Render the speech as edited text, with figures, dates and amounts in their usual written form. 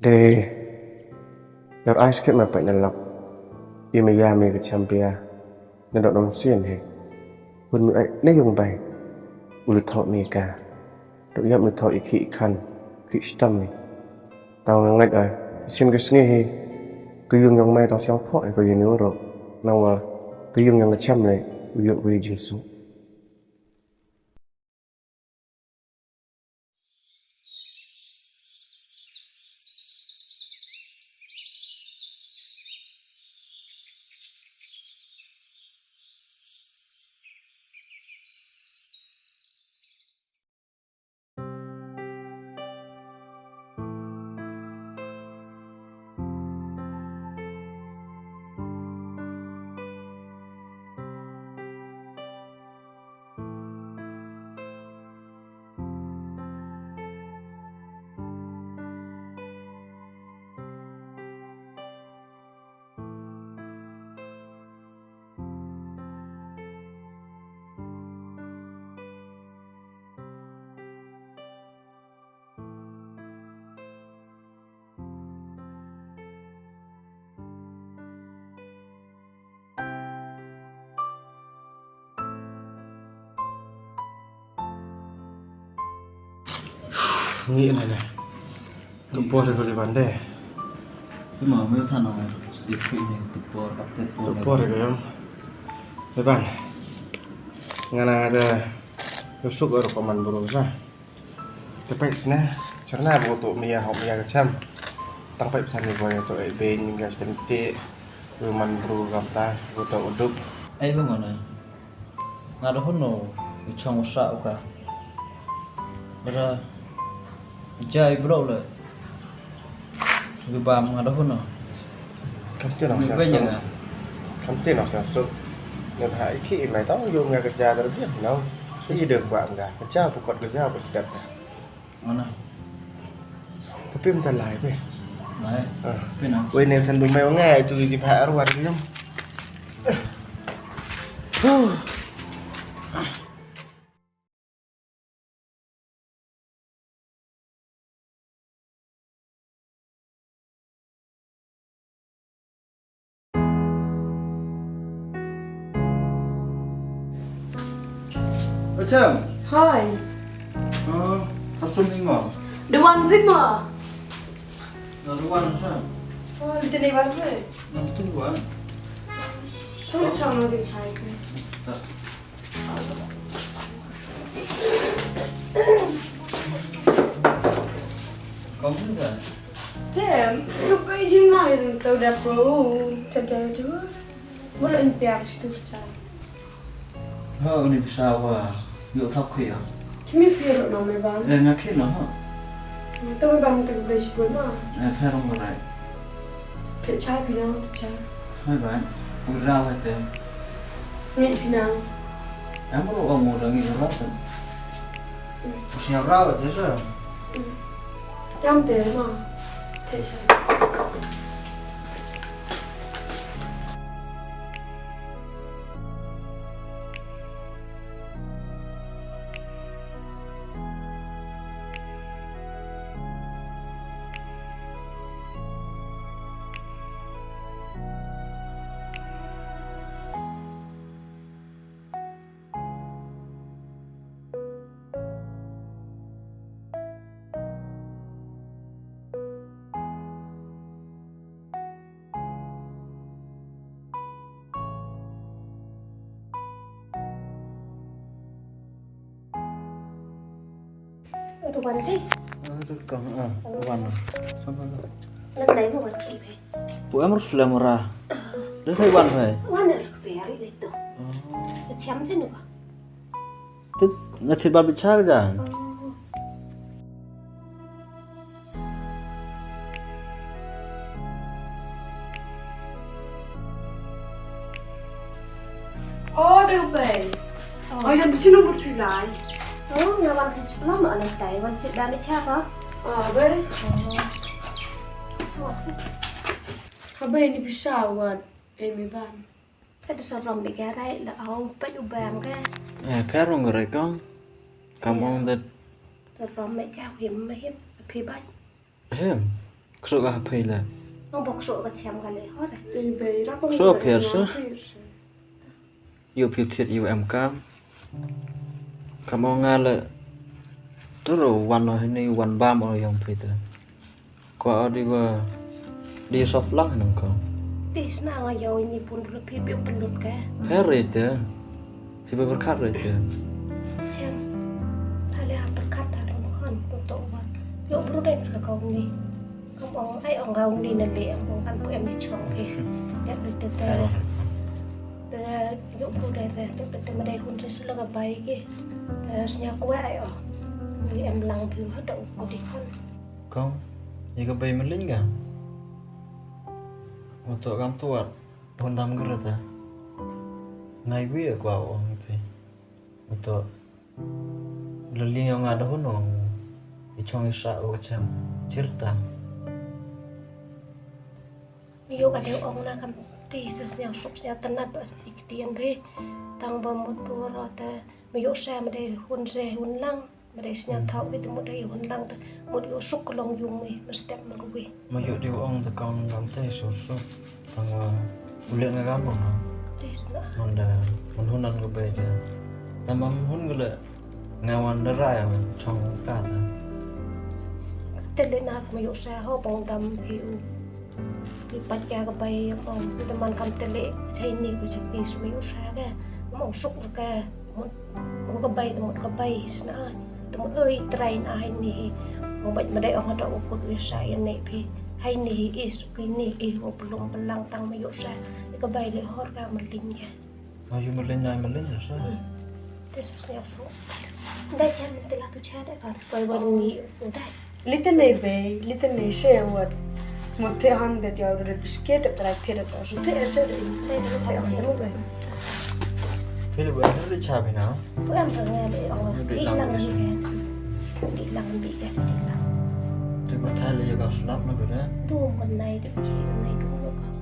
Để gặp ai skip mà phải nhận lọc yêu mày ya mày cái champion nên độ đồng xuyên hè quân mày nấy dùng bài ulu thọ mày cả độ nhậm được thọ ý khí khăn khí tâm mày tao ngay đời xin cái sne hè cứ dùng nhông mày tao xéo thọ này có gì nữa rồi nào cứ dùng nhông cái chăm này dựa về Jesus. Nghĩ này này tupor rồi đi bán đây cái mà mấy thằng nào đi phi này tupor rồi em mấy bạn ngana ada yusuk ở rekaman baru ra tapi sini karena butuh mia hok mia kecam tanpa bisa nih gue itu ben gas cantik ruman baru gamta butuh uduk bang mana ngada hono chong usa uka bara jai bro le gue bam ngada hono kamu tin nào sao số nên hãy khi mày tao dùng nghe kerja tao biết đâu suy gì được bạn cả kerja bukan kerja apa sedap dah mana tapi minta lại về lại bên nào quên em thành đúng mày nghe từ gì phải rồi cái không Chăm. Hi. Sắp xuân đi mà. The one with me. Nó đúng ăn sao? Oh, kita ni baru ke? Nó tunggu ăn. Thôi chồng nó thì chạy. Có cái gì? Damn, lúc cái gym này tao đã pro chân chân chứ. Muốn là inter situ chạy. Ini bisa wah, yuk tak kaya. Kimi feel nó mày bán. Nak kaya no. Tao mới bán tao beli sipur mà. Phải không vậy? Phải chạy phi nào chạy. Hai bạn, udah rawat ya. Nghĩ phi nào. Em có ông ngồi đang nghỉ rawat. Siapa rawat ya sah? Jam tiền mà. Phải chạy. Tụi bạn đi. Tụi bạn. Sampai. Lần đấy mà bạn kịp vậy. Tụi em harus sudah murah. Dia thấy bạn phải. Mana là cái bé đấy tuh. Cái chém thế nữa. Itu ngasih bạn bị sao vậy? Đâu về. Yang tu cina bercerai. Nga bạn phải sebelum mà anh tay bạn tidak ada siapa? Boleh. Habis ini bisa buat ini ban. Ada seorang bicara là ông phải ubang cái. Phải không người con? Cảm ơn đất. Seorang mereka hiểm hiểm phi bay. Hiểm. số cái phải là ông bọc sổ và chém cái này hết rồi đi về nó không số phải phiền nó số phiền. yêu phiền thiệt yêu em cam ông nghe là tôi rồiวันrồi nàyวันba mọi người phải thế qua đi qua đi soft lăng nông con tí nào ngày giờ ini pun dulu pipi pelut cái hết rồi thế thì phải cắt rồi thế chém thay là berkat ada mohon untuk wan yuk bro deh là kau ni ông ai ông gau ni nè ông ăn bữa em đi chọn kì đẹp được tê tê yuk bro deh tê tê mà đây hun sẽ là cái bay kì nhà quê ai ở người em lăng phiêu hết đậu có đi con như cái bay mình lính cả untuk kamu tuat pun tam gerak ta ngai gue ya kau orang itu untuk lelih yang ada hunong dicong isa o macam cerita nhiều cái điều ông na cầm tì sờ nhào sụp nhào tân nát bớt ít tiền về tăng vào một bữa rồi ta mấy yếu xe mà đây hun xe hun lăng mà đây nhào tháo cái một đây hun lăng một yếu sụp cái lồng dùng mày mà step mà cái mà dụ điều ông ta còn làm tay số số thằng ulian ngam mà tì sờ Honda mon hunan go be de tamam hun go le ngawan dara trong cả ta tên lên nát mấy yếu xe họ bong đầm phiêu bị bắt cha cái bay ông cái man cầm tên lệ chạy nỉ cái chiếc đi mấy yếu xe cái ông sụp cái một cái bay sna một ơi train ai nỉ ông bệnh mà đây ông ada ukut wisaya nỉ phi hay nỉ is cái nỉ ông belum belang tang mấy yếu xe cái bay để hót ra mình linh kìa mà dù mình lên rồi sao thế sao nhau số đây cha mình tên là tu cha đấy còn quay vào nghỉ ở đây Lite nej về lite nej ser vad một thế han det jag hade bisket att jag till det så det är så det är så det är nog väl bây giờ nó đi chà bên nào bữa em vừa nghe để ông đi lăng đi lăng bị cái gì đi lăng thì mà thay là giờ có slap nó rồi đó đu một này thì khi này đu nữa cơ